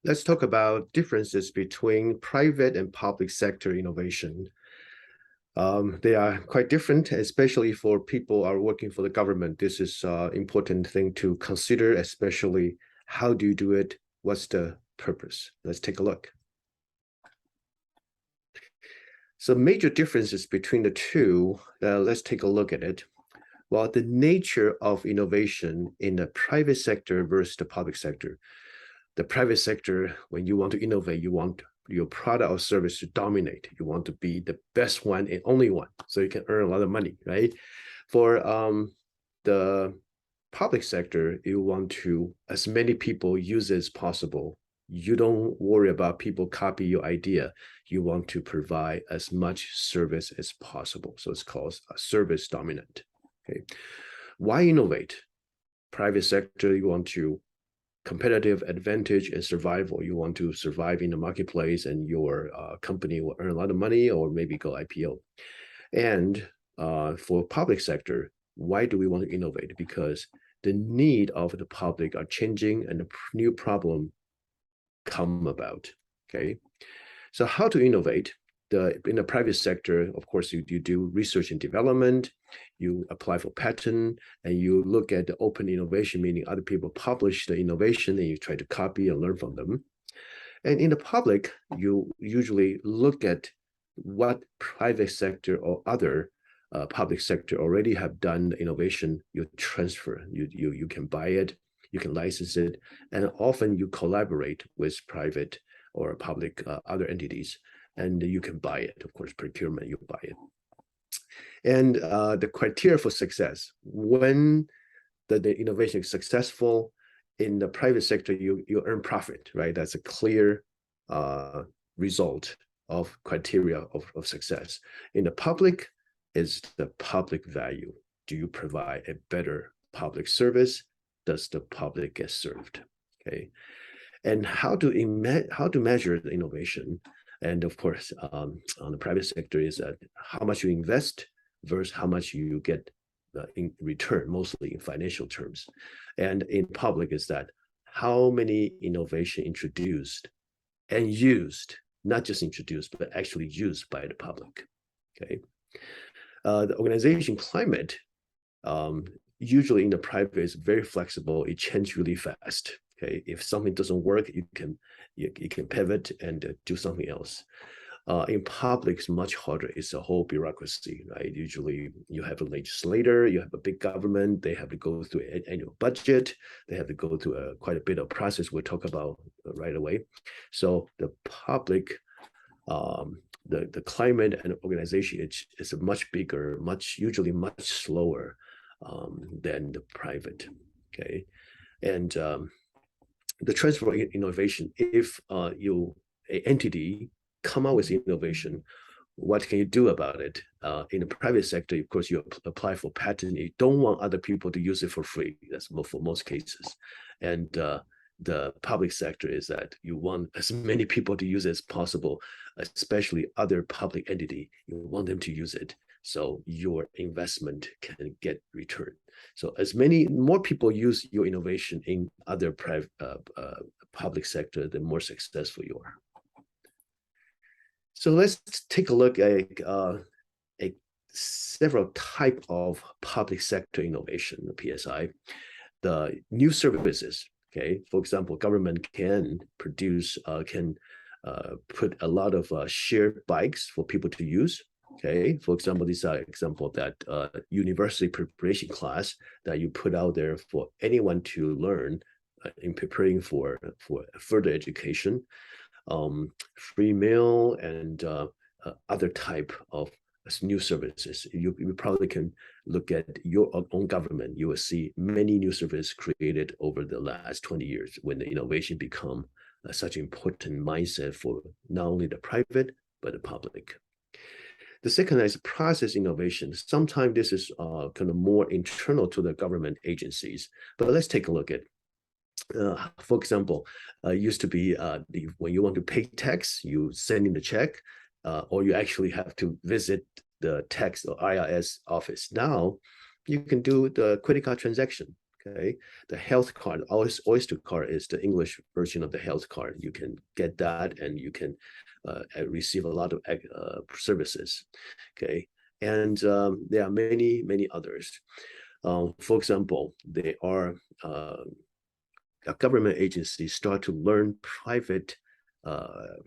Let's talk about differences between private and public sector innovation. They are quite different, especially for people who are working for the government. This is an important thing to consider, especially how do you do it? What's the purpose? Let's take a look. So major differences between the two, let's take a look at it. Well, the nature of innovation in the private sector versus the public sector. The private sector, when you want to innovate, you want your product or service to dominate. You want to be the best one and only one, so you can earn a lot of money, right? For the public sector, you want to as many people use it as possible. You don't worry about people copy your idea. You want to provide as much service as possible. So it's called a service dominant. Okay, why innovate? Private sector, you want to competitive advantage and survival. You want to survive in the marketplace, and your company will earn a lot of money or maybe go IPO. And for public sector, why do we want to innovate? Because the need of the public are changing and a new problem come about. Okay, so how to innovate? In the private sector, of course, you do research and development, you apply for patent, and you look at the open innovation, meaning other people publish the innovation and you try to copy and learn from them. And in the public, you usually look at what private sector or other public sector already have done innovation. You transfer, you can buy it, you can license it, and often you collaborate with private or public other entities, and you can buy it. Of course, procurement, you buy it. And the criteria for success, when the innovation is successful, in the private sector, you earn profit, right? That's a clear result of criteria of success. In the public, is the public value. Do you provide a better public service? Does the public get served? Okay. And how to measure the innovation? And of course, on the private sector is that how much you invest versus how much you get in return, mostly in financial terms. And in public is that how many innovation introduced and used, not just introduced, but actually used by the public. Okay. The organization climate, usually in the private, is very flexible. It changes really fast. Okay, if something doesn't work, you can pivot and do something else. In public, it's much harder. It's a whole bureaucracy, right? Usually, you have a legislator, you have a big government. They have to go through an annual budget. They have to go through quite a bit of process we'll talk about right away. So the public, the climate and organization is a much bigger, usually much slower than the private. Okay, and the transfer of innovation. If an entity come out with innovation, what can you do about it? In the private sector, of course, you apply for patent. You don't want other people to use it for free. That's for most cases. And the public sector is that you want as many people to use it as possible, especially other public entity. You want them to use it, so your investment can get return. So as more people use your innovation in other public sector, the more successful you are. So let's take a look at several type of public sector innovation, the PSI. The new services, okay? For example, government can produce, put a lot of shared bikes for people to use. Okay, for example, these are example that university preparation class that you put out there for anyone to learn in preparing for further education, free meal and other type of new services. You probably can look at your own government. You will see many new services created over the last 20 years when the innovation become such an important mindset for not only the private, but the public. The second is process innovation. Sometimes this is kind of more internal to the government agencies, but let's take a look at. For example, used to be when you want to pay tax, you send in the check, or you actually have to visit the tax or IRS office. Now, you can do the credit card transaction. Okay, the health card, Oyster card is the English version of the health card. You can get that, and you can receive a lot of services. Okay, and there are many others. For example, there are government agencies start to learn private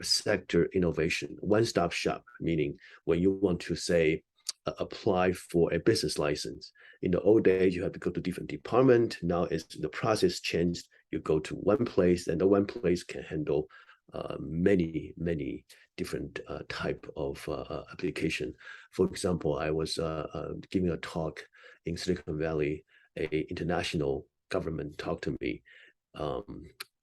sector innovation, one-stop shop, meaning when you want to say apply for a business license. In the old days, you have to go to different department. Now it's the process changed. You go to one place, and the one place can handle many different type of application. For example, I was giving a talk in Silicon Valley. A international government talked to me.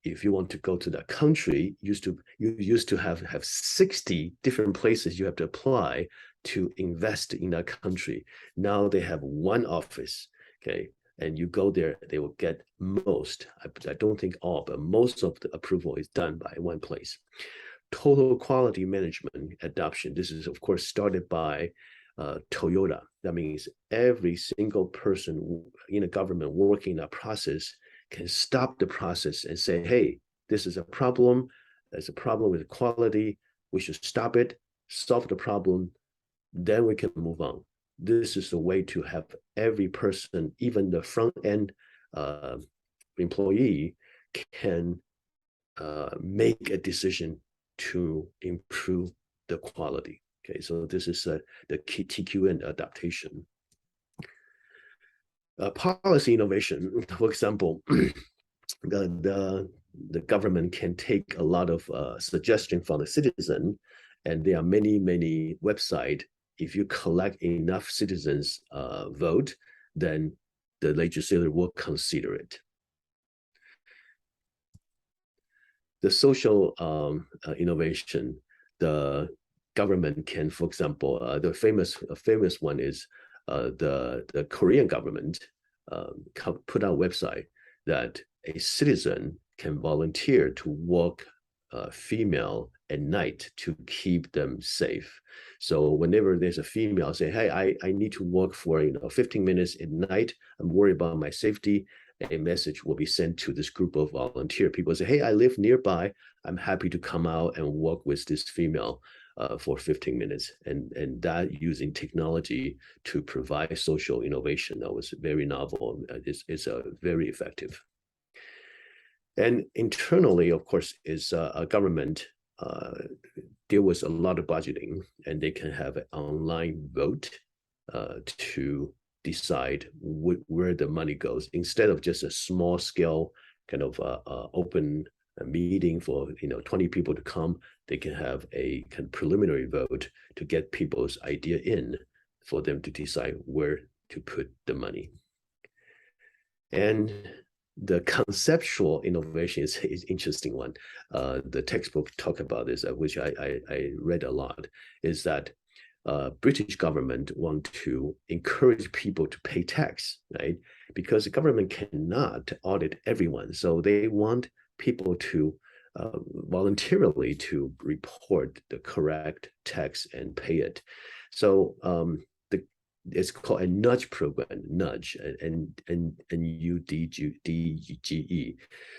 If you want to go to that country, you used to have 60 different places you have to apply to invest in that country. Now they have one office, okay, and you go there, they will get most, I don't think all, but most of the approval is done by one place. Total quality management adoption. This is, of course, started by Toyota. That means every single person in the government working in that process can stop the process and say, hey, this is a problem. There's a problem with quality. We should stop it, solve the problem, then we can move on. This is the way to have every person, even the front end employee, can make a decision to improve the quality. Okay, so this is the key TQN adaptation. Policy innovation, for example, the government can take a lot of suggestion from the citizen, and there are many websites. If you collect enough citizens vote, then the legislature will consider it. The social innovation, the government can, for example, the famous one is the Korean government put out a website that a citizen can volunteer to walk female at night to keep them safe. So whenever there's a female say, hey, I need to walk for 15 minutes at night, I'm worried about my safety, a message will be sent to this group of volunteer people. Say, hey, I live nearby, I'm happy to come out and walk with this female for 15 minutes. And that using technology to provide social innovation, that was very novel. It's very effective. And internally, of course, is a government there was a lot of budgeting, and they can have an online vote to decide where the money goes, instead of just a small scale kind of open meeting for 20 people to come. They can have a kind of preliminary vote to get people's idea in for them to decide where to put the money. And the conceptual innovation is interesting one. The textbook talk about this, which I read a lot, is that British government want to encourage people to pay tax, right? Because the government cannot audit everyone. So they want people to voluntarily to report the correct tax and pay it. So it's called a nudge program, nudge, and NUDGE.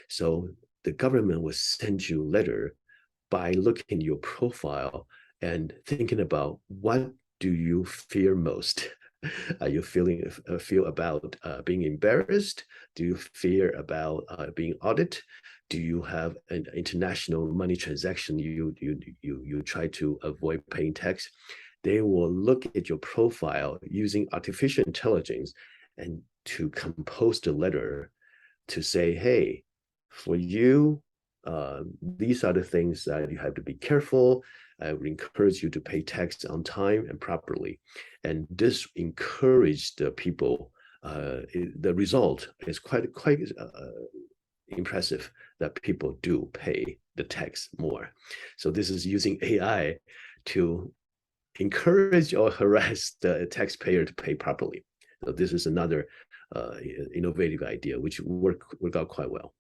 So the government will send you a letter by looking at your profile and thinking about, what do you fear most? Are you feel about being embarrassed? Do you fear about being audited? Do you have an international money transaction you try to avoid paying tax? They will look at your profile using artificial intelligence and to compose the letter to say, hey, for you, these are the things that you have to be careful. I would encourage you to pay tax on time and properly. And this encouraged the people. The result is quite impressive, that people do pay the tax more. So this is using AI to encourage or harass the taxpayer to pay properly. So this is another innovative idea which worked out quite well.